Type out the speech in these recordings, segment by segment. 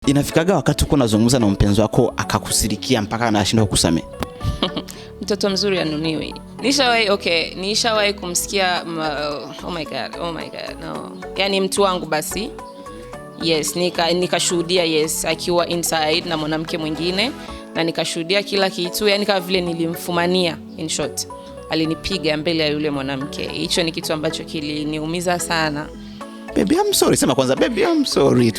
Inafikaga wakati uko unazungumza na mpenzi wako akakusirikia mpaka anashindwa kukusamea? Mtoto mzuri anuniwi. Nishawahi kumsikia oh my god, no. Yani mtu wangu basi. Yes, nikashuhudia yes akiwa inside na mwanamke mwingine na nikashuhudia kila kitu, yani kama vile nilimfumania, in short. Alinipiga mbele ya yule mwanamke. Hicho ni kitu ambacho kiliniumiza sana. Baby I'm sorry. Sema kwanza baby I'm sorry.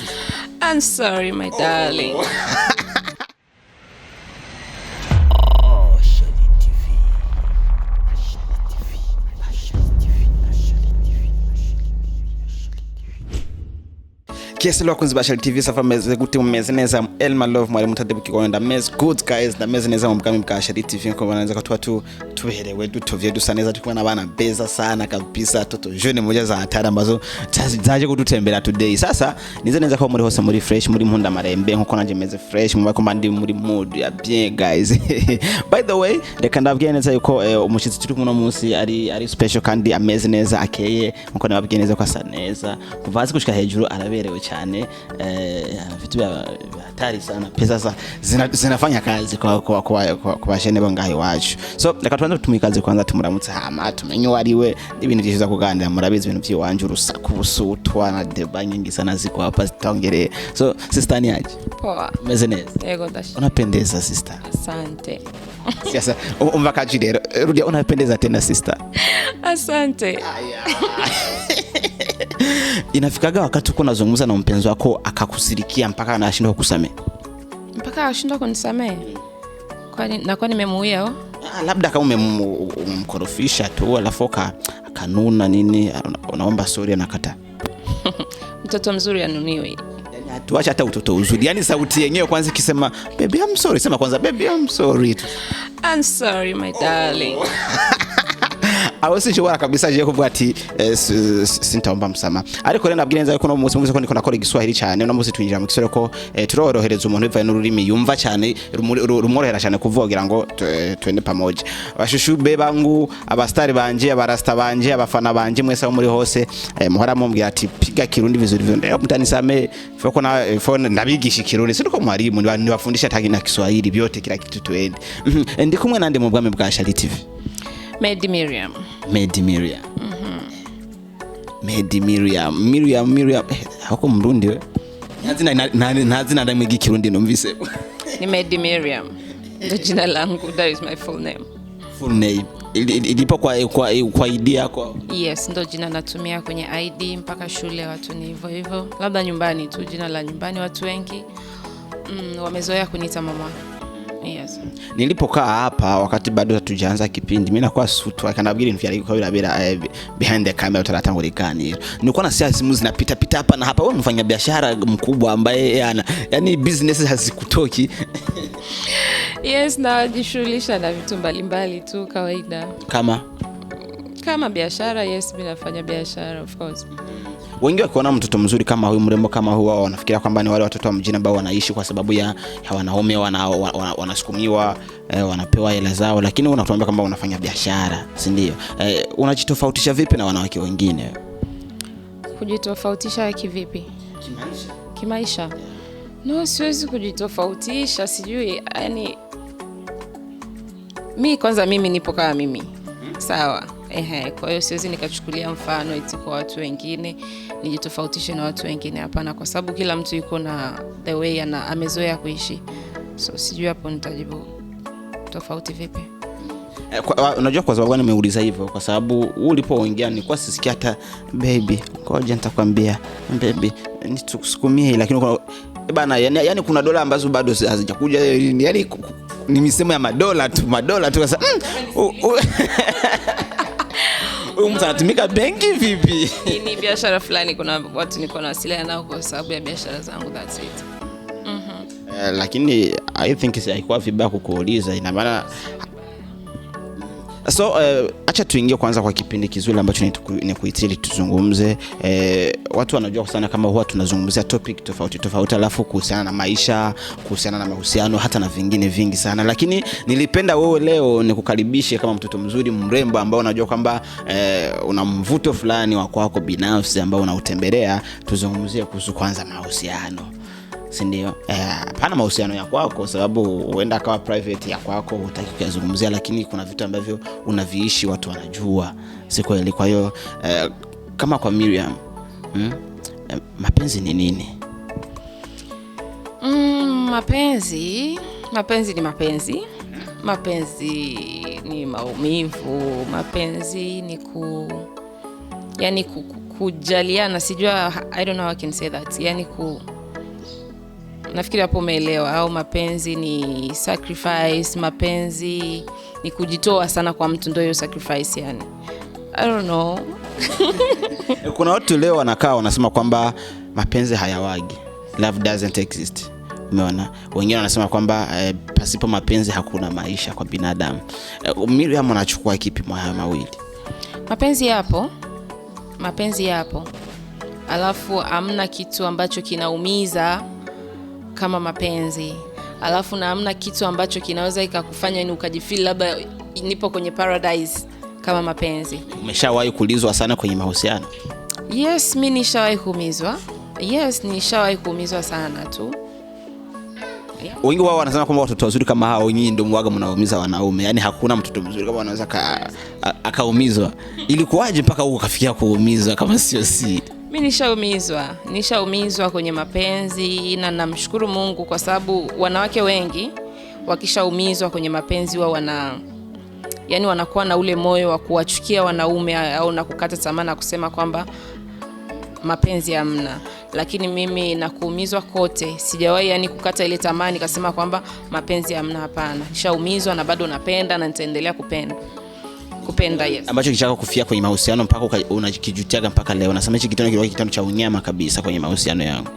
I'm sorry my darling. Kiesi lwa kunzi Bashali TV safa meze guti mmezeneza Elma Love mwari mutadebu kikwanda meze good guys na mezeneza mbukami mkashali TV kwa wanaweza kwa tuwatu tuherewe dutovye dusaneza tukuwa na bana beza sana kabisa toto jone moja za hatari ambazo zaje kututembera today. Sasa nizeneza kwa muri hose muri fresh muri mhunda marembe nkuko nanje meze fresh mubako mbandi muri mood ya bien guys. By the way reka ndabwiye neza yuko umushitsi turi kumwe no munsi ari special kandi amezeneza akeye nkuko nababwiye neza kwa saneza kuvazi kushika hejuru araberewe cyane vitu vya hatari sana. Pesa zinafanya kazi kwa bashene bangahe wacu. So reka tuanze tumikaze kwanza tumuramutse hama tumenye ariwe ibintu byishiza kuganira murabizi ibintu by'iwanje urusaku busutwa na deba nyingi sana ziko hapa twongera. So sister ni aje? Poa. Meze neza? Yego dashi. Unapendeza sister. Asante. Sasa umvakaji lero rudia unapendeza tena sister. Asante. Inafikaga wakati uko unazungumza na mpenzi wako akakusirikia mpaka anashindwa kukusamea? Mpaka anashindwa kunisamea? Kwani nimemuia au? Labda kama umemkorofisha tu alafu akanuna nini unaomba sorry anakata. Mtoto mzuri anuniwi. Tuacha hata utoto uzuri. Yani sauti yenyewe kwanza ikisema baby I'm sorry, sema kwanza baby I'm sorry. I'm sorry my darling. Awose shobora kabisa je kuvuga ati sintaomba msama. Ariko rero nabwirenza yuko no munsi mvuze ko niko nakora igiswahili cyane no munsi twinjira mu kisore ko turorohereza umuntu bivaye n'ururimi yumva cyane rumorohera cyane kuvugira ngo twende pamoja. Bashushu bebangu abastari banje abarasta banje abafana banje mwese muri hose muhora mumbwira ati piga kirundi vizuri vyo mtanisame foko na phone nabigisha kirundi siko mwarimu nibafundisha tagi na Kiswahili byote kila kitu twende. Ndi kumwe nande mu bwame bwa Shali TV. Medi Miriam. Miriam. Hako mrundi we? Nazina ndamwigi kirundi numvise. Ni Medi Miriam. Ndo jina langu, that is my full name. Full name. Ilipo kwa ID yako? Yes, ndo jina natumia kwenye ID mpaka shule watu ni hivyo. Labda nyumbani tu, jina la nyumbani watu wengi wamezoea kuniita mama. Yes. Nilipokaa hapa wakati bado hatujaanza kipindi mimi nakuwa sutu akanabwira nfya ariko birabera behind the camera utaratangurikani. Nilikuwa na simu zinapita hapa na hapa. Wewe mfanya biashara mkubwa ambaye yani business hazikutoki. Yes, najishughulisha na vitu mbalimbali tu kawaida. Kama biashara, yes, mimi nafanya biashara of course. Wengi wakiona mtoto mzuri kama huyu mrembo kama huyu wanafikiria kwamba ni wale watoto wa mjini ambao wanaishi kwa sababu ya wanaume wanasukumiwa wanapewa hela zao, lakini unatuambia kwamba unafanya biashara, si ndio? Unajitofautisha vipi na wanawake wengine? Kujitofautisha kivipi? Kimaisha. No, siwezi kujitofautisha, sijui yani mimi nipo kama mimi. Sawa. Kwa hiyo siwezi nikachukulia mfano eti kwa watu wengine nijitofautishe na watu wengine, hapana, kwa sababu kila mtu yuko na the way amezoea kuishi. So sijui hapo nitajibu tofauti vipi. Unajua kwa sababu nimeuliza hivyo kwa sababu ulipoongea nilikuwa sisikia hata baby, ngoja nitakwambia baby nitukusukumie, lakini bana yani kuna dola ambazo bado hazijakuja, yani ni misemo ya madola tu sasa mtu anatumika benki vipi? Ni biashara fulani, kuna watu niko nawasiliana nao kwa sababu ya biashara zangu, that's it. Lakini I think haikuwa vibaya kukuuliza, ina maana so acha tuingie kwanza kwa kipindi kizuri ambacho ni kuitili tuzungumze. Watu wanajua sana kama huwa tunazungumzia topic tofauti alafu kuhusiana na maisha, kuhusiana na mahusiano, hata na vingine vingi sana, lakini nilipenda wewe leo nikukaribishe kama mtoto mzuri mrembo ambao unajua kwamba una mvuto fulani wa kwako binafsi ambao unautembelea. Tuzungumzie kuhusu kwanza mahusiano. si ndio? Hapana mahusiano ya kwako, sababu huenda akawa private ya kwako, hutaki kuyazungumzia, lakini kuna vitu ambavyo unaviishi watu wanajua, si kweli? Kwa hiyo kama kwa Miriam, mapenzi ni nini? Mapenzi ni mapenzi. Mapenzi ni maumivu. Mapenzi ni yani kujaliana, sijua, I don't know how I can say that. Yani nafikiri hapo umeelewa. Au mapenzi ni sacrifice, mapenzi ni kujitoa sana kwa mtu, ndio hiyo sacrifice yani. I don't know. Kuna watu leo wanakaa wanasema kwamba mapenzi hayawagi. Love doesn't exist. Umeona? Wengine wanasema kwamba pasipo mapenzi hakuna maisha kwa binadamu. Miriam anachukua kipi mwa haya mawili? Mapenzi yapo. Alafu amna kitu ambacho kinaumiza kama mapenzi. Alafu na amna kitu ambacho kinaweza ikakufanya ni ukajifeel labda nipo kwenye paradise kama mapenzi. Umeshawahi kulizwa sana kwenye mahusiano? Yes, mimi nishawahi kuumizwa. Nishawahi kuumizwa sana tu. Wengi wao wanasema kwamba watoto wazuri kama hao nyinyi ndio mwaga mnaumiza wanaume. Yaani hakuna mtoto mzuri kama anaweza akaumizwa. Ilikuwaje mpaka huko kafikia kuumizwa kama sio si? Mimi nishaumizwa kwenye mapenzi, na namshukuru Mungu kwa sababu wanawake wengi wakishaumizwa kwenye mapenzi wao yani wanakuwa na ule moyo wa kuwachukia wanaume au na kukata tamaa na kusema kwamba mapenzi hamna. Lakini mimi na kuumizwa kote sijawahi yani kukata ile tamaa nikasema kwamba mapenzi hamna, hapana. Nishaumizwa na bado napenda na nitaendelea kupenda. Yes. Ambacho kichaka kufia kwenye mahusiano mpaka unakijutiaga mpaka leo. Nasema hichi kitendo cha unyama kabisa kwenye mahusiano yangu.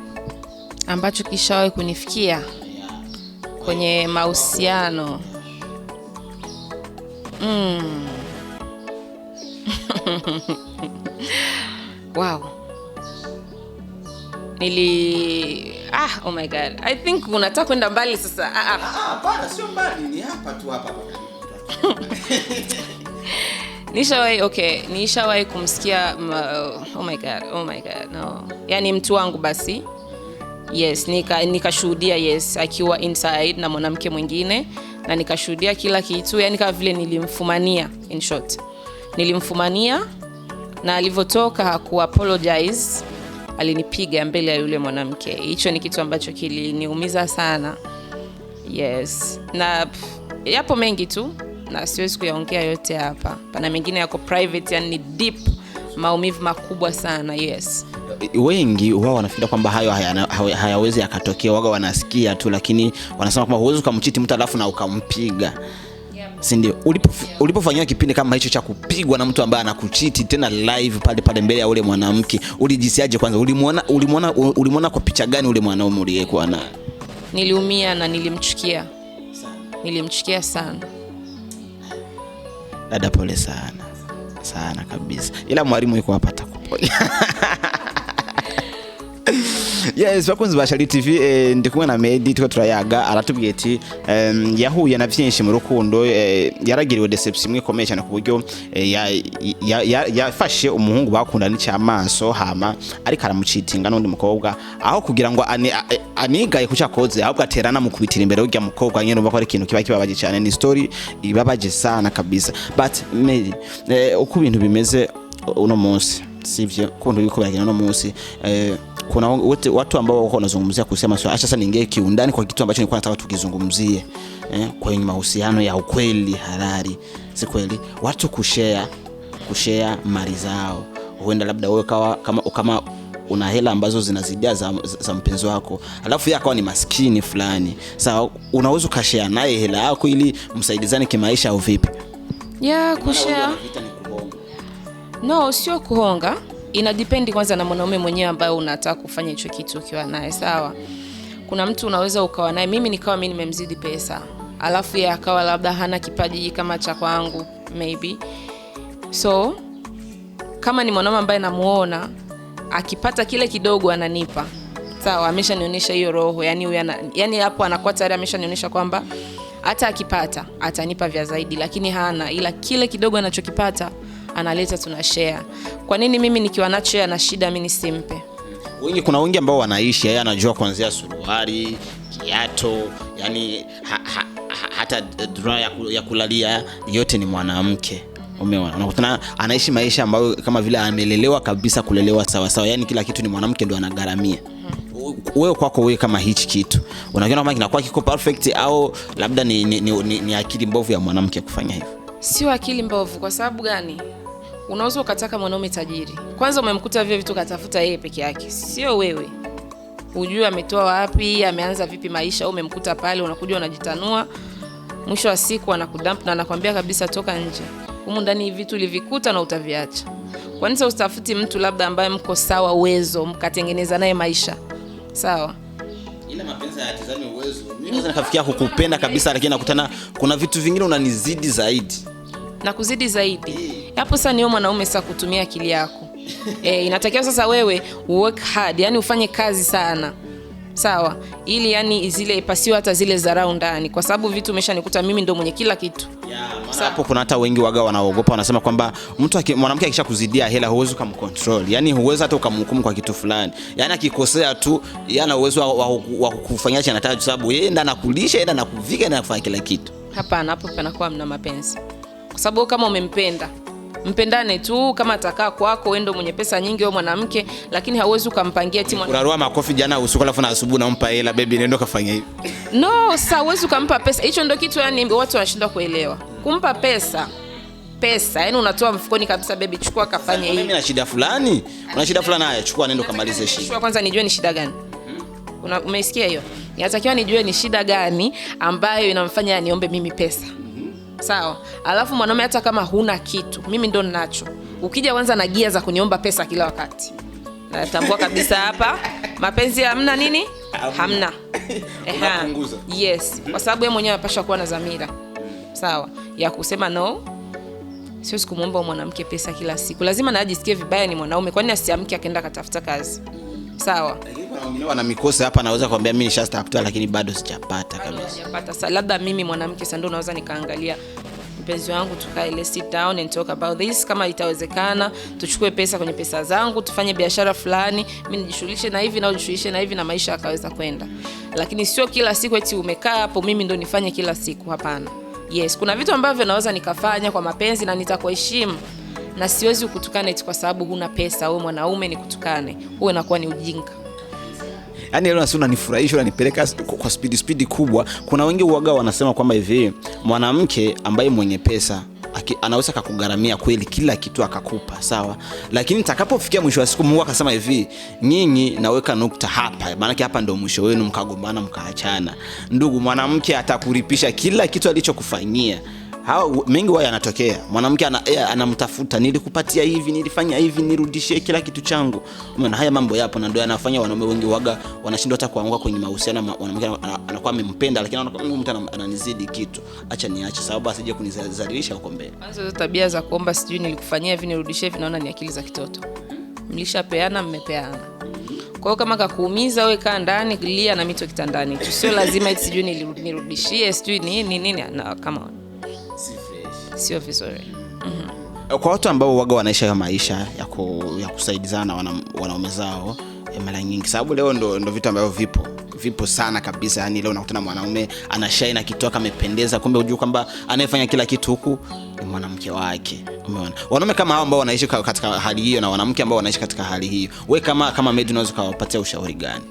Ambacho kishawahi kunifikia kwenye mahusiano. Wow. Oh my God. I think unataka kwenda mbali sasa. Hapana, sio mbali, ni hapa tu hapa. Nishawahi kumsikia oh my God, no. Yani mtu wangu basi. Yes, nikashuhudia yes akiwa inside na mwanamke mwingine, na nikashuhudia kila kitu, yani kama vile nilimfumania, in short. Nilimfumania na alivyotoka haku apologize, alinipiga mbele ya yule mwanamke. Hicho ni kitu ambacho kiliniumiza sana. Yes. Na yapo mengi tu na siwezi kuyaongea yote hapa. Pana mengine yako private, yani deep, maumivu makubwa sana. Yes. Wengi wao wanafikiri kwamba hayo hayawezi yakatokea, waga wanasikia tu, lakini wanasema kwamba huwezi kumchiti mtu alafu na ukampiga. Si ndio? Ulipofanyia kipindi kama hicho cha kupigwa na mtu ambaye anakuchiti tena live pale mbele ya ule mwanamke, ulijisiaje kwanza? Ulimuona kwa picha gani ule mwanaume uliyekuwa naye? Niliumia na nilimchukia. Nilimchukia sana. Dada, pole sana. Sana kabisa. Ila mwalimu yuko hapa atakuponya. Yes, bakunzi ba Shali TV, ndikumwe na Medi tuko turayaga aratubwiye ati yahuye na byinshi mu rukundo, yaragiriwe deception imwe ikomeye cyane ku buryo yafashe umuhungu bakundana cy'amaso hama ariko aramucitinga n'undi mukobwa, aho kugira ngo anigaye kuca koze ahubwo aterana mu kubitira imbere y'ujya mukobwa nyene, umva ko ari ikintu kiba kibabaje cyane. Ni story ibabaje sana kabisa. But Medi, uko ibintu bimeze uno munsi, sivyo kundo yuko bagena uno munsi, kuna watu ambao wako wanazungumzia kusema acha sasa niingie kiundani kwa kitu ambacho nilikuwa nataka tukizungumzie kwenye mahusiano ya ukweli halali. Si kweli watu kushare mali zao. Huenda labda wewe kama una hela ambazo zinazidia za mpenzi wako, alafu yeye akawa ni maskini fulani, sawa, unaweza kushare naye hela yako ili msaidizane kimaisha au vipi? Kushare. No, sio kuhonga. Ina depend kwanza na mwanaume mwenyewe ambaye unataka kufanya hicho kitu ukiwa naye, sawa. Kuna mtu unaweza ukawa naye, mimi nimemzidi pesa, alafu yeye akawa labda hana kipaji kama cha kwangu maybe. So kama ni mwanaume ambaye namuona akipata kile kidogo ananipa, sawa, ameshanionyesha hiyo roho, yani hapo anakuwa tayari ameshanionyesha kwamba hata akipata atanipa vya zaidi, lakini hana, ila kile kidogo anachokipata analeta tunashare. Kwa nini mimi nikiwa nacho na shida mimi nisimpe? Kuna wengi ambao wanaishi yeye anajua kuanzia suruali, kiato, yani hata draw ya kulalia yote ni mwanamke. Umeona, unakutana anaishi maisha ambayo kama vile amelelewa kabisa, kulelewa sawa sawa, yani kila kitu ni mwanamke ndo anagaramia. Wewe kwako wewe kama hichi kitu unakiona kama kinakuwa kiko perfect au labda ni akili mbovu ya mwanamke kufanya hivyo? Sio akili mbovu. Kwa sababu gani? Unaweza ukataka mwanaume tajiri, kwanza umemkuta vile vitu katafuta yeye peke yake, sio wewe. Hujui ametoa wapi, ameanza vipi maisha, umemkuta pale, unakuja unajitanua, mwisho wa siku anakudump na anakuambia kabisa toka nje. Humu ndani vitu ulivikuta na utaviacha. Kwa nini usitafuti mtu labda ambaye mko sawa uwezo, mkatengeneza naye maisha? Sawa. Ile mapenzi hayatizami uwezo. Mimi naweza nikafikia kukupenda kabisa, lakini nakutana kuna vitu vingine unanizidi zaidi. Na kuzidi zaidi. Hapo sasa ni mwanaume sasa kutumia akili yako. Inatakiwa sasa wewe work hard, yani ufanye kazi sana. Sawa? Ili yani zile ipasiwe hata zile dharau ndani, kwa sababu vitu umeshanikuta mimi ndo mwenye kila kitu. Hapo kuna hata wengi waga wanaogopa, wanasema kwamba mwanamke akishakuzidia hela huwezi kumcontrol. Yani huwezi hata ukamhukumu kwa kitu fulani. Yani akikosea tu yana uwezo wa kufanyia cha anataka, sababu yeye ndo anakulisha, yeye ndo anakuvika, yeye anafanya kila kitu. Hapana, hapo panakuwa mna mapenzi. Kwa sababu kama umempenda, mpendane tu. Kama atakaa kwako wewe ndo mwenye pesa nyingi wewe mwanamke, lakini hauwezi kumpangia timu. Unarua makofi jana usiku alafu na asubuhi nampa hela, baby nenda kafanya hivi. No, sasa huwezi kumpa pesa. Hicho ndio kitu yani watu wanashindwa kuelewa. Kumpa pesa, yani unatoa mfukoni kabisa, baby chukua kafanye hivi. Mimi na shida fulani, una shida fulani, haya chukua nenda kamalize shida. Chukua kwanza nijue ni shida gani. Umeisikia hiyo? Inatakiwa nijue ni shida gani ambayo inamfanya niombe mimi pesa. Sawa. Alafu mwanaume hata kama huna kitu, mimi ndo ninacho. Ukija kwanza na gia za kuniomba pesa kila wakati, natambua kabisa hapa mapenzi hamna nini? Hamna. Yes. Kwa sababu yeye mwenyewe anapaswa kuwa na dhamira. Sawa. Ya kusema no. Sio sikumuomba mwanamke pesa kila siku. Lazima na ajisikie vibaya ni mwanaume. Kwani asiamke akaenda katafuta kazi. Sawa. Wengine wana mikosa hapa, naweza kuambia mimi nishatafuta lakini bado sijapata kabisa. Sijapata. Sasa labda mimi mwanamke sasa ndo naweza nikaangalia mpenzi wangu, tukae, let's sit down and talk about this. Kama itawezekana tuchukue pesa kwenye pesa zangu, tufanye biashara fulani, mimi nijishughulishe na hivi na ujishughulishe na hivi, na maisha yakaweza kwenda. Lakini sio kila siku eti umekaa hapo mimi ndo nifanye kila siku. Hapana. Yes, kuna vitu ambavyo naweza nikafanya kwa mapenzi na nitakuheshimu, na siwezi kukutukana eti kwa sababu huna pesa. Wewe mwanaume ni kutukane, wewe inakuwa ni ujinga. Yani leo nasema unanifurahisha, unanipeleka kwa speed kubwa. Kuna wengi uaga wanasema kwamba hivi mwanamke ambaye mwenye pesa anaweza kukugaramia kweli kila kitu akakupa, sawa, lakini takapofikia mwisho wa siku Mungu akasema hivi, nyinyi naweka nukta hapa, maana hapa ndio mwisho wenu, mkagombana mkaachana, ndugu, mwanamke atakulipisha kila kitu alichokufanyia. Hao mengi wao yanatokea. Mwanamke anamtafuta, nilikupatia hivi, nilifanya hivi, nirudishie kila kitu changu. Umeona, haya mambo yapo, na ndio yanafanya wanaume wengi waga wanashindwa hata kuanguka kwenye mahusiano. Mwanamke anakuwa amempenda lakini anakuwa mtu ananizidi kitu, acha niache sababu asije kunizalilisha huko mbele. Kwanza hizo tabia za kuomba sijui nilikufanyia hivi nirudishie hivi, naona ni akili za kitoto. Mlishapeana, mmepeana. Kwa hiyo kama kakuumiza wewe, kaa ndani, lia na mito kitandani. Sio lazima eti sijui nirudishie sijui nini na kama sio vizuri. Kwa watu ambao waga wanaisha maisha ya kusaidizana wanaume zao mara nyingi, sababu leo ndo vitu ambavyo vipo sana kabisa. Yani leo unakutana mwanaume anashine akitoka amependeza, kumbe unajua kwamba anayefanya kila kitu huku ni mwanamke wake. Umeona, wanaume kama hao ambao wanaishi katika hali hiyo na wanawake ambao wanaishi katika hali hiyo, wewe kama Medi unaweza kuwapatia ushauri gani?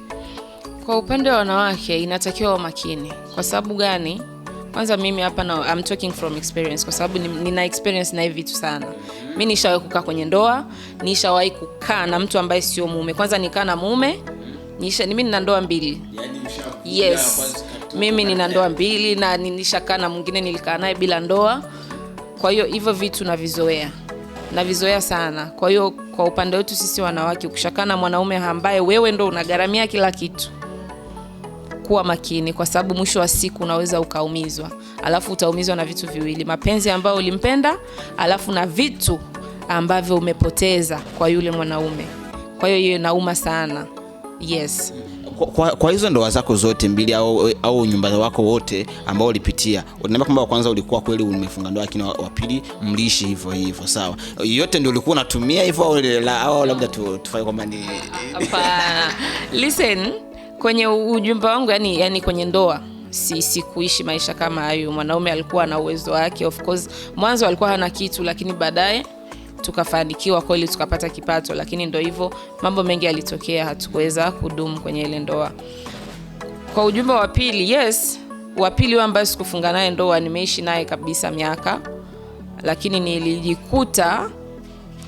Kwa upande wa wanawake inatakiwa wa makini. Kwa sababu gani? Kwanza mimi hapa I'm talking from experience, kwa sababu nina experience na hivi vitu sana. Mimi nishawahi kukaa kwenye ndoa, nishawahi kukaa na mtu ambaye sio mume. Kwanza nikaa na mume, mimi nina ndoa 2. Yes. Mimi nina ndoa 2 na nishakaa na mwingine nilikaa naye bila ndoa. Kwa hiyo hivyo vitu navizoea sana. Kwa hiyo kwa upande wetu sisi wanawake, ukishakaa na mwanaume ambaye wewe ndo unagaramia kila kitu, kuwa makini, kwa sababu mwisho wa siku unaweza ukaumizwa. Alafu utaumizwa na vitu viwili: mapenzi ambayo ulimpenda, alafu na vitu ambavyo umepoteza kwa yule mwanaume. Kwa hiyo inauma sana. Yes. Kwa hizo ndoa zako zote mbili au nyumba wako wote ambao ulipitia, unaona kwamba wa kwanza ulikuwa kweli umefunga ndoa, lakini wa pili mliishi hivyo sawa, yote ndio ulikuwa unatumia hivyo au labda tufanye kwamba ni hapana? Listen, kwenye ujumbe wangu yani kwenye ndoa si kuishi maisha kama hayo. Mwanaume alikuwa na uwezo wake, of course mwanzo alikuwa hana kitu, lakini baadaye tukafanikiwa kweli, tukapata kipato, lakini ndio hivyo, mambo mengi yalitokea, hatukuweza kudumu kwenye ile ndoa. Kwa ujumbe wa pili, yes, wa pili ambaye sikufunga naye ndoa, nimeishi naye kabisa miaka, lakini nilijikuta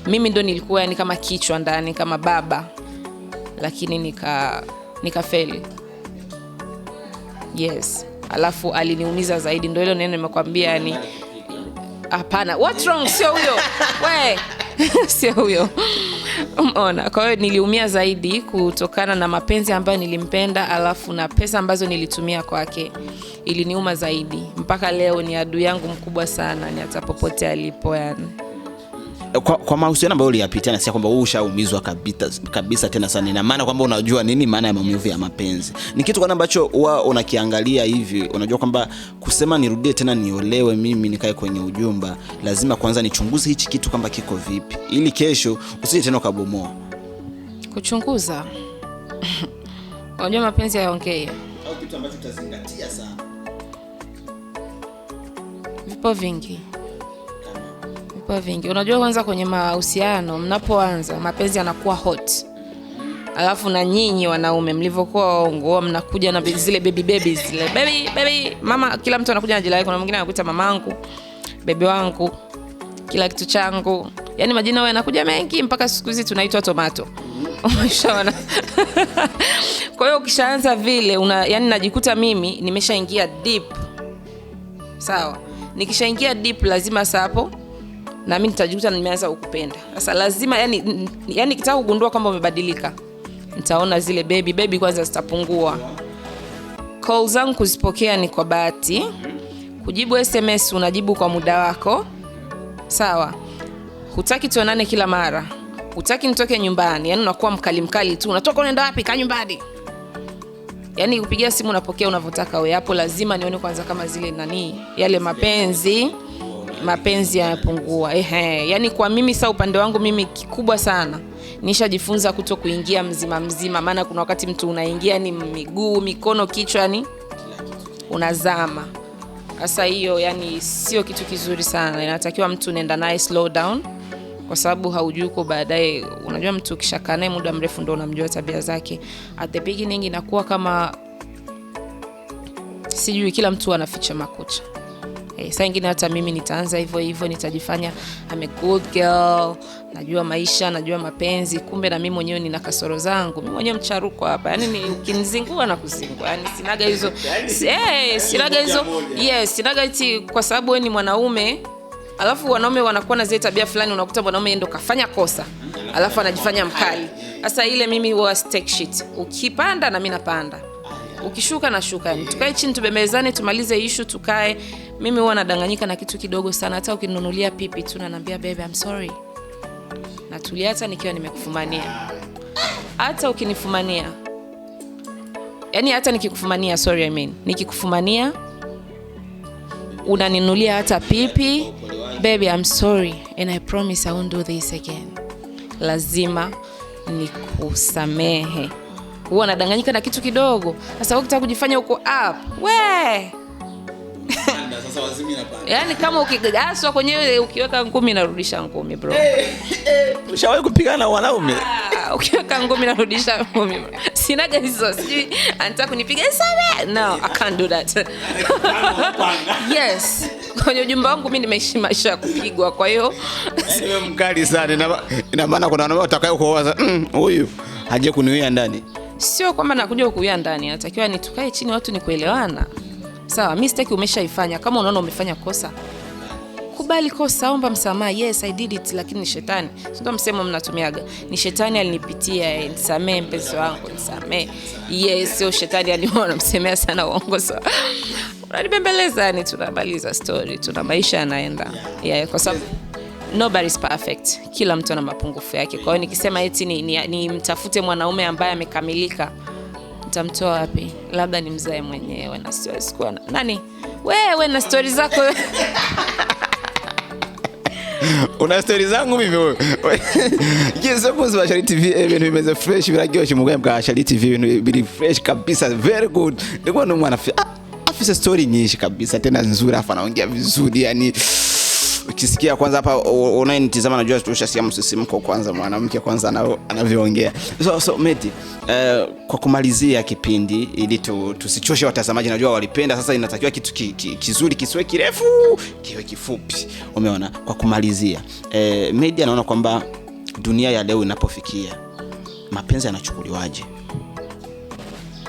mimi ndo nilikuwa yani kama kichwa ndani, kama baba, lakini nikafeli. Yes, alafu aliniumiza zaidi, ndio ile neno nimekwambia yani. Hapana, what's wrong? Sio huyo. We, sio huyo. Umeona? Kwa hiyo niliumia zaidi kutokana na mapenzi ambayo nilimpenda, alafu na pesa ambazo nilitumia kwake. Iliniuma zaidi. Mpaka leo ni adui yangu mkubwa sana, ni hata popote alipo yani. Kwa mahusiano ambayo uliyapitia, na si kwamba wewe ushaumizwa kabisa tena sana, ina maana kwamba unajua nini maana ya maumivu ya mapenzi. Ni kitu gani ambacho unakiangalia hivi, unajua kwamba kusema nirudie tena niolewe mimi nikae kwenye ujumba, lazima kwanza nichunguze hichi kitu kwamba kiko vipi, ili kesho usije tena kabomoa. Kuchunguza. Unajua mapenzi hayaongei. Au kitu ambacho utazingatia sana. Vipo vingi. Unajua kwanza kwenye mahusiano mnapoanza mapenzi yanakuwa hot. Alafu na nyinyi wanaume mlivyokuwa waongo mnakuja na zile baby zile. Baby mama, kila mtu anakuja na jina lake. Kuna mwingine anakuita mamangu, baby wangu, kila kitu changu. Yaani majina yao yanakuja mengi mpaka siku hizi tunaitwa tomato. Umeshaona? Kwa hiyo ukishaanza vile yani najikuta mimi nimeshaingia deep. Sawa? Nikishaingia deep lazima sapo na mimi nitajikuta nimeanza kukupenda. Sasa lazima yani kitaka kugundua kwamba umebadilika, nitaona zile baby kwanza zitapungua. Calls zangu kuzipokea ni kwa bahati. Kujibu SMS unajibu kwa muda wako. Sawa? Hutaki tuonane kila mara. Hutaki nitoke nyumbani. Yani unakuwa mkali tu. Unatoka unaenda wapi? Kaa nyumbani. Yani kupigia simu unapokea unavyotaka wewe. Hapo lazima nione kwanza kama zile yale mapenzi yanapungua. Yani kwa mimi sasa upande wangu mimi kikubwa sana nishajifunza kuto kuingia mzima, maana kuna wakati mtu unaingia ni miguu, mikono, kichwa, yani unazama. Sasa hiyo yani sio kitu kizuri sana. Inatakiwa mtu nenda naye slow down, kwa sababu haujui uko baadaye. Unajua mtu ukishakaa naye muda mrefu ndio unamjua tabia zake. At the beginning inakuwa kama sijui, kila mtu anaficha makucha. Saa nyingine hata mimi nitaanza hivyo nitajifanya I'm a good girl, najua maisha, najua mapenzi, kumbe na mimi mwenyewe nina kasoro zangu. Mimi mwenyewe mcharuko hapa. Yani ukinizingua na kuzingua. Yani sinaga hizo. Sinaga hizo. Yes, sinaga eti kwa sababu wewe ni mwanaume. Alafu wanaume wanakuwa na zile tabia fulani, unakuta mwanaume ndo kafanya kosa, alafu anajifanya mkali. Sasa ile mimi huwa take shit. Ukipanda na mimi napanda. Ukishuka na shuka. Yani tukae chini tubemezane, tumalize issue, tukae. Mimi huwa nadanganyika na kitu kidogo sana. Hata ukininunulia pipi tu naambia baby I'm sorry. Natulia hata nikiwa nimekufumania. Hata ukinifumania. Yani hata nikikufumania, sorry I mean. Nikikufumania unaninunulia hata pipi, baby I'm sorry and I promise I won't do this again. Lazima nikusamehe. Huwa nadanganyika na kitu kidogo. Sasa ukitaka kujifanya uko up, we sasa wazimi napanda. Yani kama ukigaswa kwenyewe ukiweka ngumi narudisha ngumi bro. Ushawahi kupigana na wanaume? Ukiweka ngumi narudisha ngumi. Sinaga hizo, sijui anataka kunipiga sana. No, I can't do that. Yes. Kwenye ujumbe wangu mimi nimeishi maisha ya kupigwa, kwa hiyo wewe mkali sana. Ina maana kuna wanaume watakayo kuoza huyu haje kuniwia ndani. Sio kwamba nakuja kukuia ndani, natakiwa nitukae chini watu ni kuelewana. Sawa, mistake umeshaifanya. Kama unaona umefanya kosa, kubali kosa, omba msamaha. Yes, I did it, lakini ni shetani. Ndio msemo mnatumiaga. Ni shetani alinipitia, nisamee mpenzi wangu, nisamee. Yes, sio shetani aliona msemea sana uongo sawa. Unanibembeleza, yani tunamaliza story, tuna maisha yanaenda. Yeah, kwa sababu nobody is perfect. Kila mtu ana mapungufu yake. Kwa hiyo nikisema eti ni mtafute mwanaume ambaye amekamilika, nitamtoa wapi? Labda ni mzae mwenyewe na siwezi kuwa nani wewe na stories zako. Una stories zangu mimi wewe. Yes, boss wa Charity TV even bimeze fresh biragyoshye mugaye bwa Charity TV biri fresh kabisa, very good. Ndiko ndo mwana afisa story nyinshi kabisa tena nzuri, afa anaongea vizuri yani. Ukisikia kwanza hapa unanitazama najua tushasikia msisimko kwanza mwanamke kwanza anavyoongea. So Medi, kwa kumalizia kipindi ili tusichoshe watazamaji, najua walipenda, sasa inatakiwa kitu kizuri kisiwe kirefu, kiwe kifupi. Umeona? Kwa kumalizia, Medi anaona kwamba dunia ya leo inapofikia mapenzi yanachukuliwaje?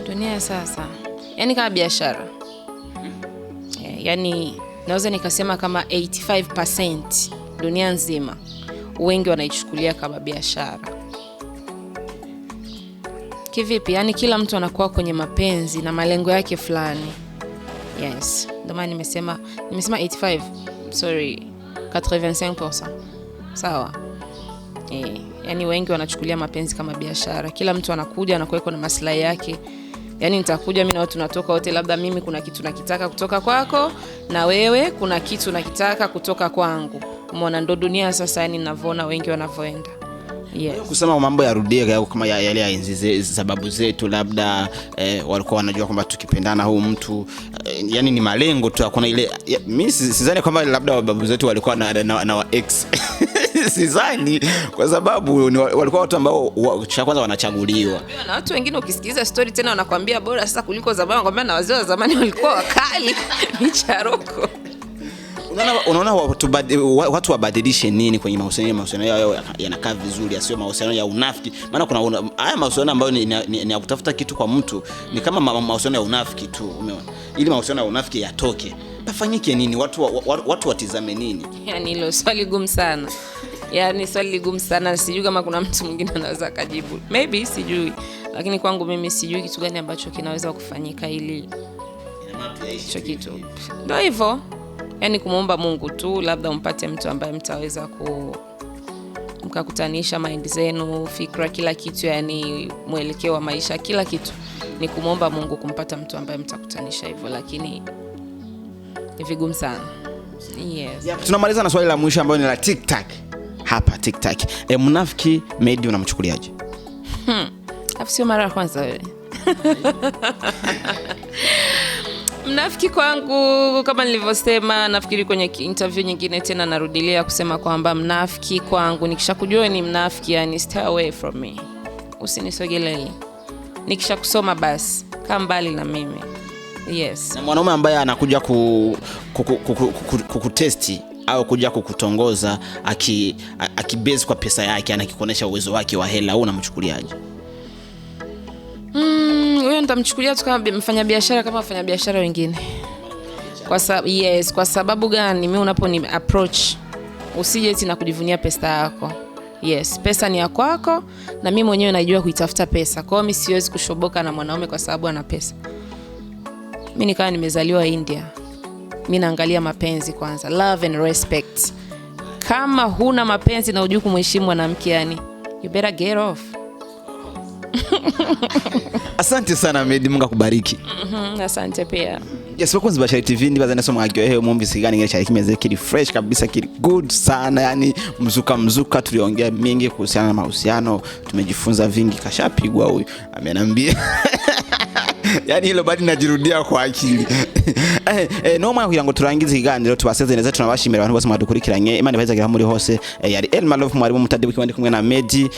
Dunia sasa yani kama biashara. Yani naweza nikasema kama 85% dunia nzima wengi wanaichukulia kama biashara. Kivipi? Yani kila mtu anakuwa kwenye mapenzi na malengo yake fulani. Yes. Ndio maana nimesema 85%. Sawa. Yani wengi wanachukulia mapenzi kama biashara. Kila mtu anakuja anakuwa na maslahi yake. Yani nitakuja mimi na wewe tunatoka wote, labda mimi kuna kitu nakitaka kutoka kwako na wewe kuna kitu nakitaka kutoka kwangu. Umeona? Ndo dunia sasa yani ninavyoona wengi wanavyoenda. Yes. Kusema mambo yarudie kama yale ya enzi sababu zetu, labda walikuwa wanajua kwamba tukipendana huu mtu yani ni malengo tu, hakuna ile mimi sidhani kwamba labda wababu zetu walikuwa na wa ex. Sidhani, kwa sababu walikuwa watu ambao cha kwanza wanachaguliwa. Na watu wengine ukisikiza story tena wanakuambia bora sasa kuliko zamani, wanakuambia na wazee wa zamani walikuwa wakali. Micharoko. Unaona watu wabadilishe nini kwenye mahusiano yao yanakaa vizuri, asio mahusiano ya unafiki. Maana kuna haya mahusiano ambayo ni ya kutafuta kitu kwa mtu, ni kama mahusiano ya unafiki tu, umeona? Ili mahusiano ya unafiki yatoke, tafanyike nini? Watu watizame nini? Yani hilo swali gumu sana. Yani swali gumu sana, sijui kama kuna mtu mwingine anaweza kujibu. Maybe sijui. Lakini kwangu mimi sijui kitu gani ambacho kinaweza kufanyika ili hicho kitu. Ndio hivyo. Yani kumuomba Mungu tu, labda umpate mtu ambaye mtaweza mkakutanisha mind zenu, fikra, kila kitu, yani mwelekeo wa maisha, kila kitu. Ni kumuomba Mungu kumpata mtu ambaye mtakutanisha hivyo, lakini ni vigumu sana. Yes. Yeah, tunamaliza na swali la mwisho ambalo ni la TikTok. Hapa TikTok. Mnafiki Medi unamchukuliaje? Afsio mara ya kwanza wewe. Mnafiki kwangu kama nilivyosema, nafikiri kwenye interview nyingine tena narudilia kusema kwamba mnafiki kwangu nikishakujua ni mnafiki, yani stay away from me. Usinisogelee. Nikishakusoma basi kaa mbali na mimi. Yes. Na mwanaume ambaye anakuja kukutesti au kuja kukutongoza akibase kwa pesa yake, anakikuonesha uwezo wake wa hela, au unamchukuliaje? Huyo nitamchukulia tu kama mfanya biashara, kama mfanya biashara wengine. Kwa sababu gani? Mimi unaponi approach usije eti na kujivunia pesa yako. Yes, pesa ni ya kwako na mimi mwenyewe najua kuitafuta pesa. Kwa hiyo mimi siwezi kushoboka na mwanaume kwa sababu ana pesa. Mimi nikawa nimezaliwa India. Mimi naangalia mapenzi kwanza, love and respect. Kama huna mapenzi na hujui kumheshimu mwanamke, yani you better get off. Asante sana Medi, Mungu akubariki. Asante pia. Yes, bakunzi ba Charity TV ndibaza nasoma agyohe mwumvise gani ngere cyari kimeze kiri fresh kabisa, kiri good sana, yani mzuka tuliongea mingi kuhusiana na mahusiano, tumejifunza vingi, kashapigwa huyu amenambia. Yani hilo badi najirudia kwa akili. No mwana kugira ngo turangize iganiro tubasezereza, tunabashimira abantu bose mwadukurikiranye, Imana ibazagira muri hose. Yari Love mwari mutadde ndi kumwe na Medi,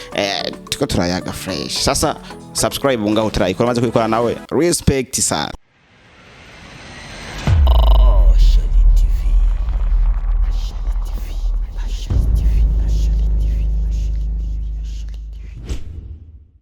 tuko turayaga fresh. Sasa subscribe ngaho turayikora maze kubikora nawe. Respect sana.